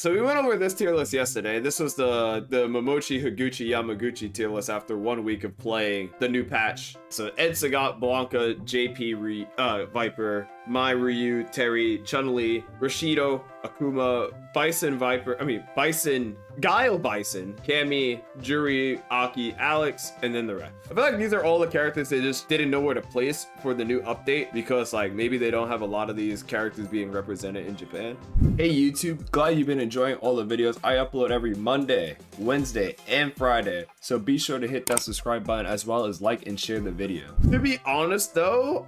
so we went over this tier list yesterday. This was the Momochi, Higuchi, Yamaguchi tier list after 1 week of playing the new patch. So Ed, Sagat, Blanca, JP, Viper, Mai, Ryu, Terry, Chun-Li, Rashido, Akuma, Bison, Guile Bison, Cammy, Juri, Aki, Alex, and then the rest. I feel like these are all the characters they just didn't know where to place for the new update because like maybe they don't have a lot of these characters being represented in Japan. Hey YouTube, glad you've been enjoying all the videos I upload every Monday, Wednesday, and Friday. So be sure to hit that subscribe button as well as like and share the video. To be honest though,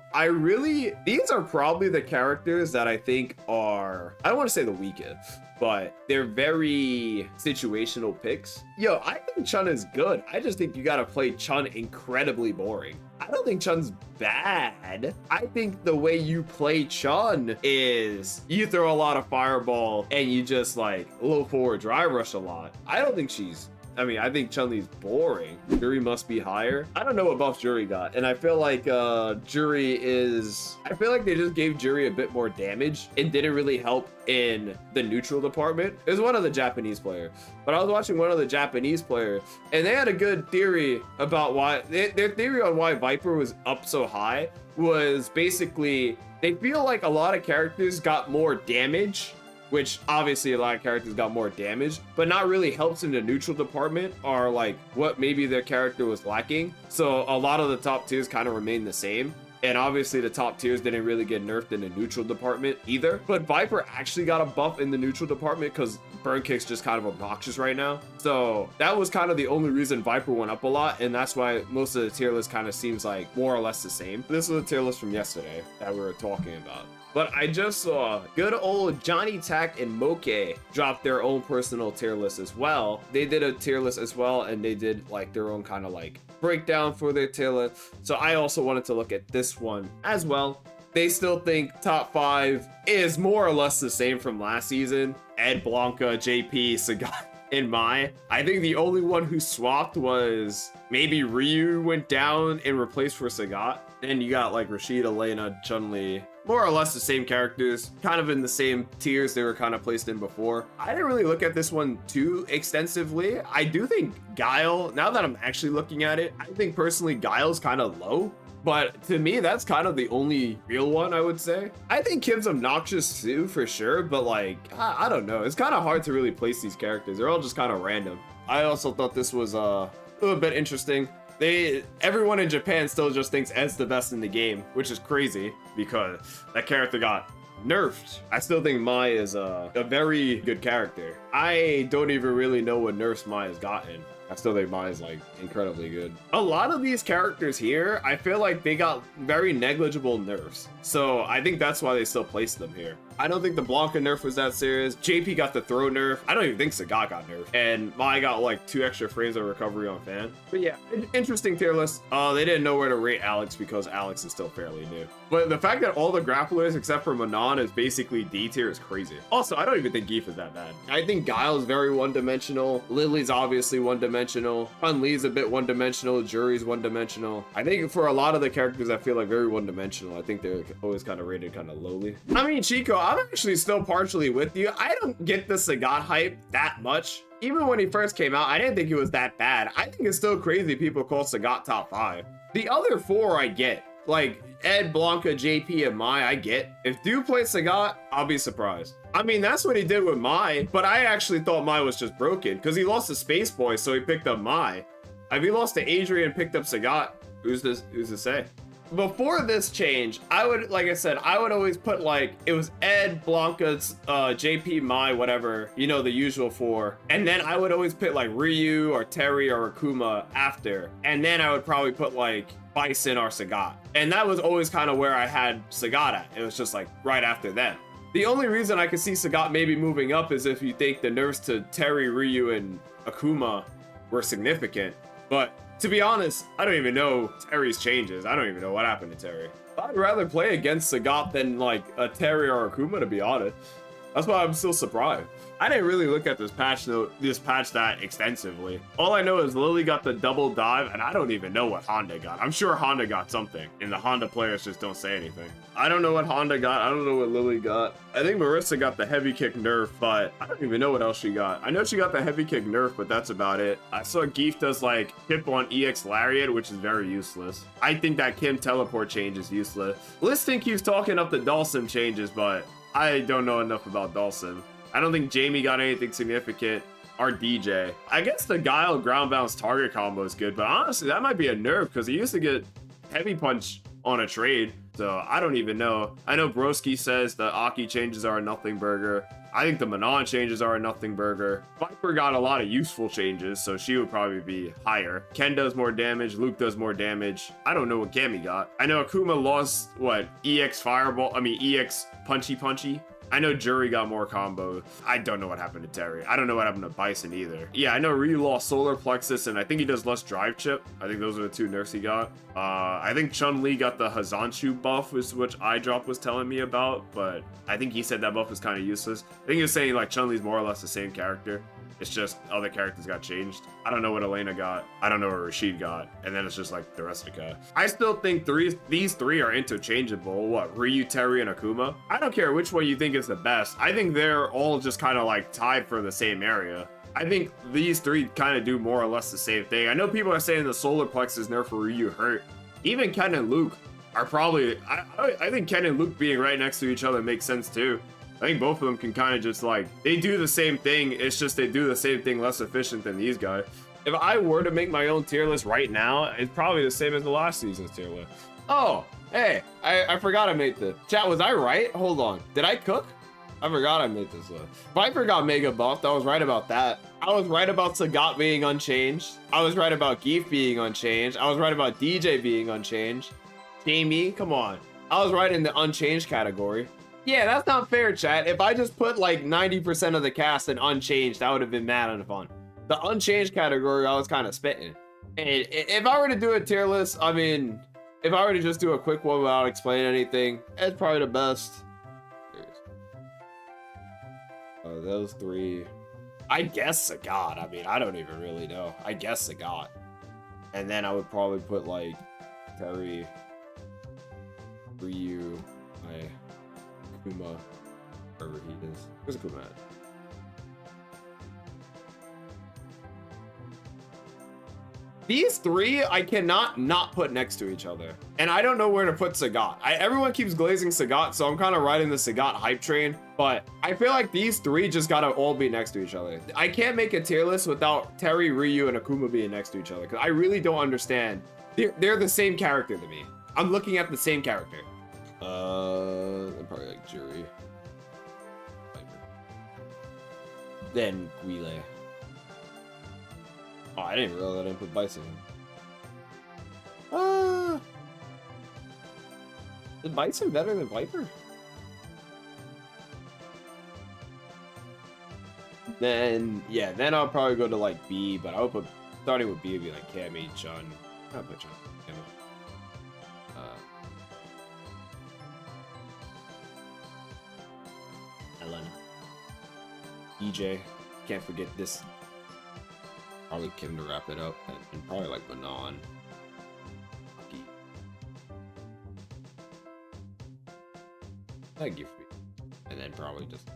these are probably the characters that I think are, I don't want to say the weakest, but they're very situational picks. Yo, I think Chun is good. I just think you gotta play Chun incredibly boring. I don't think Chun's bad. I think the way you play Chun is you throw a lot of fireball and you just like low forward dry rush a lot. I think Chun-Li's boring. Juri must be higher. I don't know what buff Juri got. And I feel like I feel like they just gave Juri a bit more damage. It didn't really help in the neutral department. It was one of the Japanese players. But I was watching one of the Japanese players and they had a good theory about why, their theory on why Viper was up so high was basically, they feel like a lot of characters got more damage, which obviously a lot of characters got more damage, but not really helps in the neutral department or like what maybe their character was lacking. So a lot of the top tiers kind of remain the same. And obviously the top tiers didn't really get nerfed in the neutral department either. But Viper actually got a buff in the neutral department because burn kick's just kind of obnoxious right now. So that was kind of the only reason Viper went up a lot. And that's why most of the tier list kind of seems like more or less the same. This was a tier list from yesterday that we were talking about. But I just saw good old Johnny Tak and Moke drop their own personal tier list as well. They did a tier list as well, and they did like their own kind of like breakdown for their tier list. So I also wanted to look at this one as well. They still think top 5 is more or less the same from last season. Ed, Blanca, JP, Sagat, and Mai. I think the only one who swapped was maybe Ryu went down and replaced for Sagat. Then you got like Rashida, Lena, Chun-Li, more or less the same characters, kind of in the same tiers they were kind of placed in before. I didn't really look at this one too extensively. I do think Guile, now that I'm actually looking at it, I think personally Guile's kind of low. But to me, that's kind of the only real one, I would say. I think Kim's obnoxious too, for sure. But like, I don't know. It's kind of hard to really place these characters. They're all just kind of random. I also thought this was a little bit interesting. Everyone in Japan still just thinks Ed's the best in the game, which is crazy because that character got nerfed. I still think Mai is a very good character. I don't even really know what nerfs Mai has gotten. I still think Mai is like incredibly good. A lot of these characters here, I feel like they got very negligible nerfs. So I think that's why they still placed them here. I don't think the Blanca nerf was that serious. JP got the throw nerf. I don't even think Sagat got nerfed. And Mai got like 2 extra frames of recovery on fan. But yeah, interesting tier list. They didn't know where to rate Alex because Alex is still fairly new. But the fact that all the grapplers except for Manon is basically D tier is crazy. Also, I don't even think Geef is that bad. I think Guile is very one-dimensional. Lily's obviously one-dimensional. Chun-Li's a bit one-dimensional. Juri's one-dimensional. I think for a lot of the characters I feel like very one-dimensional. I think they're always kind of rated kind of lowly. I mean, Chico, I'm actually still partially with you. I don't get the Sagat hype that much. Even when he first came out, I didn't think he was that bad. I think it's still crazy people call Sagat top 5. The other 4 I get. Like Ed, Blanca, JP, and Mai, I get. If Dude plays Sagat, I'll be surprised. I mean, that's what he did with Mai, but I actually thought Mai was just broken because he lost to Space Boy, so he picked up Mai. If he lost to Adrian and picked up Sagat, who's to say? Before this change, I would, like I said, I would always put like, it was Ed, Blanca's, JP, Mai, whatever, you know, the usual 4. And then I would always put like Ryu or Terry or Akuma after. And then I would probably put like Bison or Sagat. And that was always kind of where I had Sagat at. It was just like right after them. The only reason I could see Sagat maybe moving up is if you think the nerfs to Terry, Ryu, and Akuma were significant. But to be honest, I don't even know Terry's changes. I don't even know what happened to Terry. I'd rather play against Sagat than like a Terry or Akuma, to be honest. That's why I'm still surprised. I didn't really look at this patch that extensively. All I know is Lily got the double dive, and I don't even know what Honda got. I'm sure Honda got something, and the Honda players just don't say anything. I don't know what Honda got. I don't know what Lily got. I think Marissa got the heavy kick nerf, but I don't even know what else she got. I know she got the heavy kick nerf, but that's about it. I saw Geef does like hip on EX Lariat, which is very useless. I think that Kim teleport change is useless. Listing keeps talking up the Dawson changes, but I don't know enough about Dawson. I don't think Jamie got anything significant. Or DJ. I guess the Guile ground bounce target combo is good, but honestly, that might be a nerf because he used to get heavy punch on a trade. So I don't even know. I know Broski says the Aki changes are a nothing burger. I think the Manon changes are a nothing burger. Viper got a lot of useful changes, so she would probably be higher. Ken does more damage. Luke does more damage. I don't know what Cammy got. I know Akuma lost, what, EX Fireball? I mean, EX Punchy Punchy. I know Jury got more combo. I don't know what happened to Terry. I don't know what happened to Bison either. Yeah, I know Ryu lost Solar Plexus, and I think he does less Drive Chip. I think those are the two nerfs he got. I think Chun-Li got the Hazanshu buff, which iDrop was telling me about, but I think he said that buff was kind of useless. I think he was saying like Chun-Li's more or less the same character. It's just other characters got changed. I don't know what Elena got. I don't know what Rashid got. And then it's just like the rest of the cast. I still think these three are interchangeable. What, Ryu, Terry, and Akuma? I don't care which one you think is the best. I think they're all just kind of like tied for the same area. I think these three kind of do more or less the same thing. I know people are saying the Solar Plexus nerf for Ryu hurt. Even Ken and Luke are probably... I think Ken and Luke being right next to each other makes sense too. I think both of them can kind of just like, they do the same thing, it's just they do the same thing less efficient than these guys. If I were to make my own tier list right now, it's probably the same as the last season's tier list. Oh, hey, I forgot I made this. Chat, was I right? Hold on, did I cook? I forgot I made this list. Viper got mega buffed, I was right about that. I was right about Sagat being unchanged. I was right about Geef being unchanged. I was right about DJ being unchanged. Jamie, come on. I was right in the unchanged category. Yeah, that's not fair, chat. If I just put like 90% of the cast in unchanged, that would have been mad and fun. The unchanged category, I was kind of spitting. And if I were to do a tier list, I mean, if I were to just do a quick one without explaining anything, it's probably the best. Those three. I guess Sagat. I mean, I don't even really know. I guess Sagat. And then I would probably put like Terry, Ryu, Akuma, wherever he is. Where's Akuma at? These three, I cannot not put next to each other. And I don't know where to put Sagat. Everyone keeps glazing Sagat, so I'm kind of riding the Sagat hype train. But I feel like these three just gotta all be next to each other. I can't make a tier list without Terry, Ryu, and Akuma being next to each other, because I really don't understand. They're the same character to me. I'm looking at the same character. I'm probably like Jury. Then Guile. Oh, I didn't realize I didn't put Bison. Is Bison better than Viper? Then, yeah, then I'll probably go to like B, but I would put, starting with B would be like Cammy, Chun. I'll put Chun. Ellen. EJ. Can't forget this. Probably Kim to wrap it up, and probably like Manon. Thank you for me. And then probably just.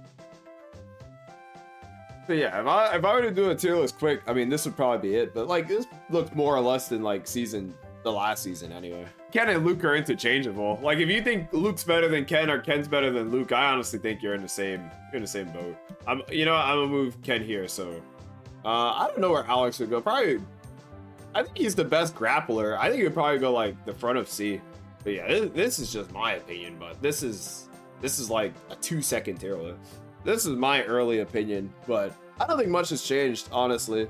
But yeah, if I were to do a tier list quick, I mean this would probably be it. But like this looked more or less than like the last season anyway. Ken and Luke are interchangeable. Like if you think Luke's better than Ken or Ken's better than Luke, I honestly think you're in the same boat. I'm gonna move Ken here, so. I don't know where Alex would go. Probably, I think he's the best grappler. I think he'd probably go like the front of C. But yeah, this is just my opinion. But this is like a 2-second tier list. This is my early opinion, but I don't think much has changed, honestly.